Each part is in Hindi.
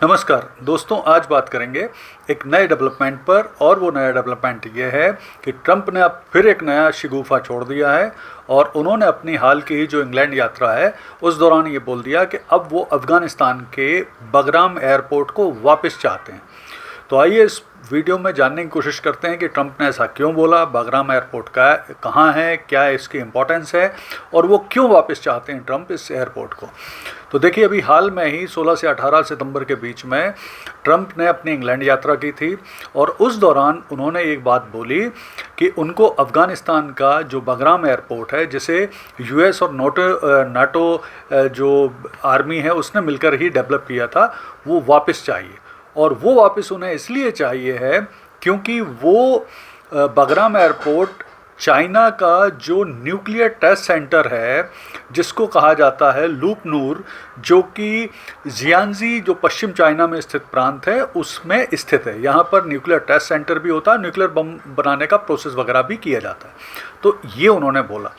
नमस्कार दोस्तों, आज बात करेंगे एक नए डेवलपमेंट पर। और वो नया डेवलपमेंट ये है कि ट्रंप ने अब फिर एक नया शिगुफा छोड़ दिया है और उन्होंने अपनी हाल की जो इंग्लैंड यात्रा है उस दौरान ये बोल दिया कि अब वो अफ़गानिस्तान के बगराम एयरपोर्ट को वापस चाहते हैं। तो आइए इस वीडियो में जानने की कोशिश करते हैं कि ट्रंप ने ऐसा क्यों बोला, बगराम एयरपोर्ट का कहाँ है, क्या इसकी इम्पोर्टेंस है और वो क्यों वापस चाहते हैं ट्रंप इस एयरपोर्ट को। तो देखिए, अभी हाल में ही 16 से 18 सितंबर के बीच में ट्रंप ने अपनी इंग्लैंड यात्रा की थी और उस दौरान उन्होंने एक बात बोली कि उनको अफ़गानिस्तान का जो बगराम एयरपोर्ट है, जिसे यूएस और नाटो जो आर्मी है उसने मिलकर ही डेवलप किया था, वो वापस चाहिए। और वो वापस उन्हें इसलिए चाहिए है क्योंकि वो बगराम एयरपोर्ट चाइना का जो न्यूक्लियर टेस्ट सेंटर है, जिसको कहा जाता है लूप नूर, जो कि जियांजी जो पश्चिम चाइना में स्थित प्रांत है उसमें स्थित है। यहाँ पर न्यूक्लियर टेस्ट सेंटर भी होता है, न्यूक्लियर बम बनाने का प्रोसेस वगैरह भी किया जाता है। तो ये उन्होंने बोला।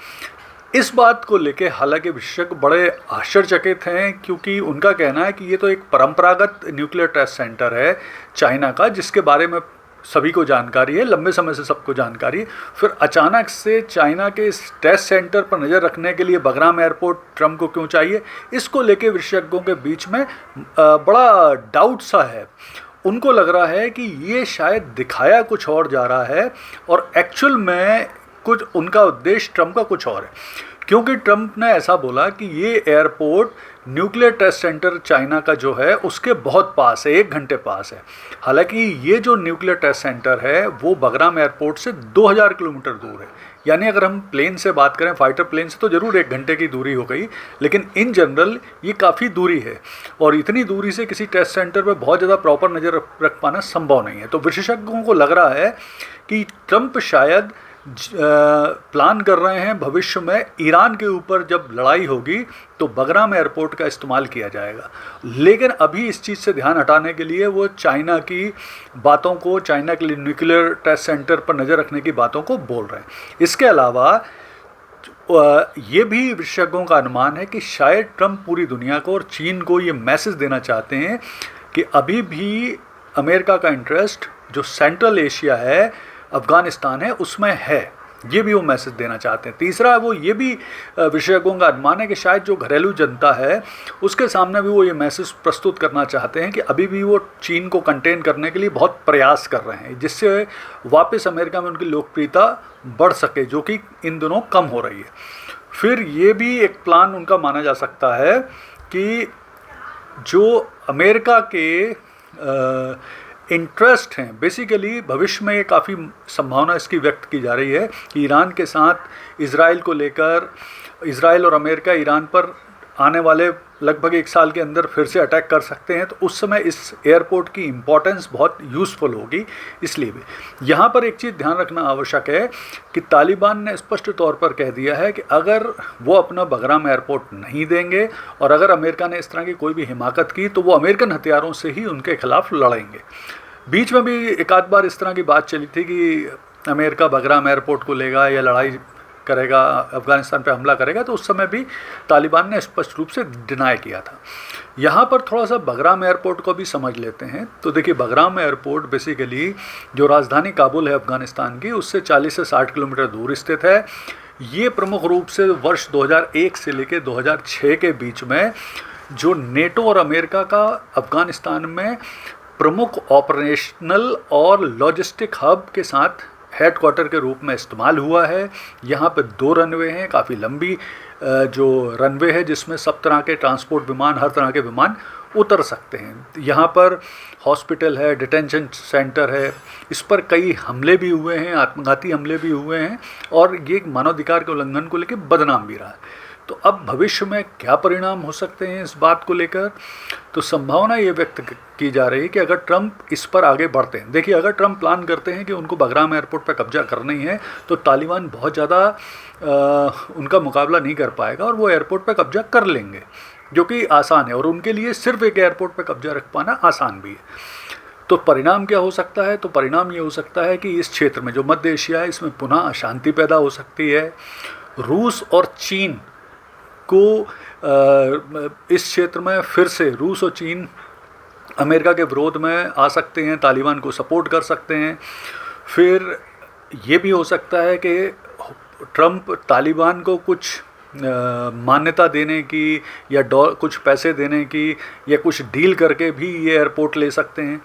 इस बात को लेके हालांकि विशेषज्ञ बड़े आश्चर्यचकित हैं, क्योंकि उनका कहना है कि ये तो एक परंपरागत न्यूक्लियर टेस्ट सेंटर है चाइना का, जिसके बारे में सभी को जानकारी है, लंबे समय से सबको जानकारी है। फिर अचानक से चाइना के इस टेस्ट सेंटर पर नज़र रखने के लिए बगराम एयरपोर्ट ट्रंप को क्यों चाहिए, इसको लेके विशेषज्ञों के बीच में बड़ा डाउट सा है। उनको लग रहा है कि ये शायद दिखाया कुछ और जा रहा है और एक्चुअल में कुछ उनका उद्देश्य ट्रंप का कुछ और है। क्योंकि ट्रंप ने ऐसा बोला कि ये airport nuclear test center China का जो है उसके बहुत पास है, 1 घंटे पास है। हालांकि ये जो न्यूक्लियर टेस्ट सेंटर है वो बगराम एयरपोर्ट से 2000 किलोमीटर दूर है। यानी अगर हम प्लेन से बात करें, फाइटर प्लेन से, तो ज़रूर 1 घंटे की दूरी हो गई, लेकिन इन जनरल ये काफ़ी दूरी है और इतनी दूरी से किसी टेस्ट सेंटर पर बहुत ज़्यादा प्रॉपर नज़र रख पाना संभव नहीं है। तो विशेषज्ञों को लग रहा है कि ट्रंप शायद प्लान कर रहे हैं भविष्य में ईरान के ऊपर जब लड़ाई होगी तो बगराम एयरपोर्ट का इस्तेमाल किया जाएगा। लेकिन अभी इस चीज़ से ध्यान हटाने के लिए वो चाइना की बातों को, चाइना के लिए न्यूक्लियर टेस्ट सेंटर पर नज़र रखने की बातों को बोल रहे हैं। इसके अलावा ये भी विशेषज्ञों का अनुमान है कि शायद ट्रंप पूरी दुनिया को और चीन को ये मैसेज देना चाहते हैं कि अभी भी अमेरिका का इंटरेस्ट जो सेंट्रल एशिया है, अफ़गानिस्तान है, उसमें है। ये भी वो मैसेज देना चाहते हैं। तीसरा, वो ये भी विशेषज्ञों का अनुमान है कि शायद जो घरेलू जनता है उसके सामने भी वो ये मैसेज प्रस्तुत करना चाहते हैं कि अभी भी वो चीन को कंटेन करने के लिए बहुत प्रयास कर रहे हैं, जिससे वापस अमेरिका में उनकी लोकप्रियता बढ़ सके, जो कि इन दिनों कम हो रही है। फिर ये भी एक प्लान उनका माना जा सकता है कि जो अमेरिका के इंटरेस्ट हैं, बेसिकली भविष्य में ये काफ़ी संभावना इसकी व्यक्त की जा रही है कि ईरान के साथ इजराइल को लेकर, इजराइल और अमेरिका ईरान पर आने वाले लगभग 1 साल के अंदर फिर से अटैक कर सकते हैं। तो उस समय इस एयरपोर्ट की इम्पोर्टेंस बहुत यूज़फुल होगी। इसलिए भी यहाँ पर एक चीज़ ध्यान रखना आवश्यक है कि तालिबान ने स्पष्ट तौर पर कह दिया है कि अगर वो अपना बगराम एयरपोर्ट नहीं देंगे और अगर अमेरिका ने इस तरह की कोई भी हिमाकत की तो वो अमेरिकन हथियारों से ही उनके खिलाफ लड़ेंगे। बीच में भी एक आध बार इस तरह की बात चली थी कि अमेरिका बगराम एयरपोर्ट को लेगा या लड़ाई करेगा, अफ़गानिस्तान पे हमला करेगा, तो उस समय भी तालिबान ने स्पष्ट रूप से डिनाई किया था। यहाँ पर थोड़ा सा बगराम एयरपोर्ट को भी समझ लेते हैं। तो देखिए, बगराम एयरपोर्ट बेसिकली जो राजधानी काबुल है अफ़गानिस्तान की, उससे 40 से 60 किलोमीटर दूर स्थित है। ये प्रमुख रूप से वर्ष 2001 से लेकर 2006 के बीच में जो नेटो और अमेरिका का अफ़गानिस्तान में प्रमुख ऑपरेशनल और लॉजिस्टिक हब के साथ हेडक्वार्टर के रूप में इस्तेमाल हुआ है। यहाँ पे 2 रनवे हैं, काफ़ी लंबी जो रनवे है जिसमें सब तरह के ट्रांसपोर्ट विमान, हर तरह के विमान उतर सकते हैं। यहाँ पर हॉस्पिटल है, डिटेंशन सेंटर है, इस पर कई हमले भी हुए हैं, आत्मघाती हमले भी हुए हैं और ये मानवाधिकार के उल्लंघन को लेकर बदनाम भी रहा है। तो अब भविष्य में क्या परिणाम हो सकते हैं इस बात को लेकर, तो संभावना ये व्यक्त की जा रही है कि अगर ट्रंप इस पर आगे बढ़ते हैं, देखिए अगर ट्रंप प्लान करते हैं कि उनको बगराम एयरपोर्ट पर कब्जा करना ही है तो तालिबान बहुत ज़्यादा उनका मुकाबला नहीं कर पाएगा और वो एयरपोर्ट पर कब्जा कर लेंगे, जो कि आसान है। और उनके लिए सिर्फ एक एयरपोर्ट पर कब्जा रख पाना आसान भी है। तो परिणाम क्या हो सकता है, तो परिणाम ये हो सकता है कि इस क्षेत्र में जो मध्य एशिया है इसमें पुनः अशांति पैदा हो सकती है। रूस और चीन को इस क्षेत्र में फिर से, रूस और चीन अमेरिका के विरोध में आ सकते हैं, तालिबान को सपोर्ट कर सकते हैं। फिर ये भी हो सकता है कि ट्रंप तालिबान को कुछ मान्यता देने की या कुछ पैसे देने की या कुछ डील करके भी ये एयरपोर्ट ले सकते हैं।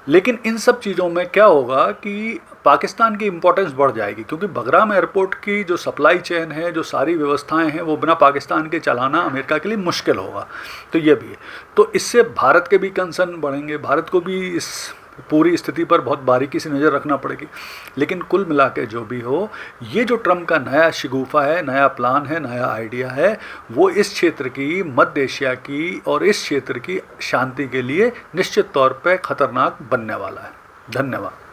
लेकिन इन सब चीज़ों में क्या होगा कि पाकिस्तान की इम्पोर्टेंस बढ़ जाएगी, क्योंकि बगराम एयरपोर्ट की जो सप्लाई चेन है, जो सारी व्यवस्थाएं हैं, वो बिना पाकिस्तान के चलाना अमेरिका के लिए मुश्किल होगा। तो ये भी है। तो इससे भारत के भी कंसर्न बढ़ेंगे, भारत को भी इस पूरी स्थिति पर बहुत बारीकी से नज़र रखना पड़ेगी। लेकिन कुल मिला के जो भी हो, ये जो ट्रंप का नया शिगुफा है, नया प्लान है, नया आइडिया है, वो इस क्षेत्र की, मध्य एशिया की और इस क्षेत्र की शांति के लिए निश्चित तौर पे खतरनाक बनने वाला है। धन्यवाद।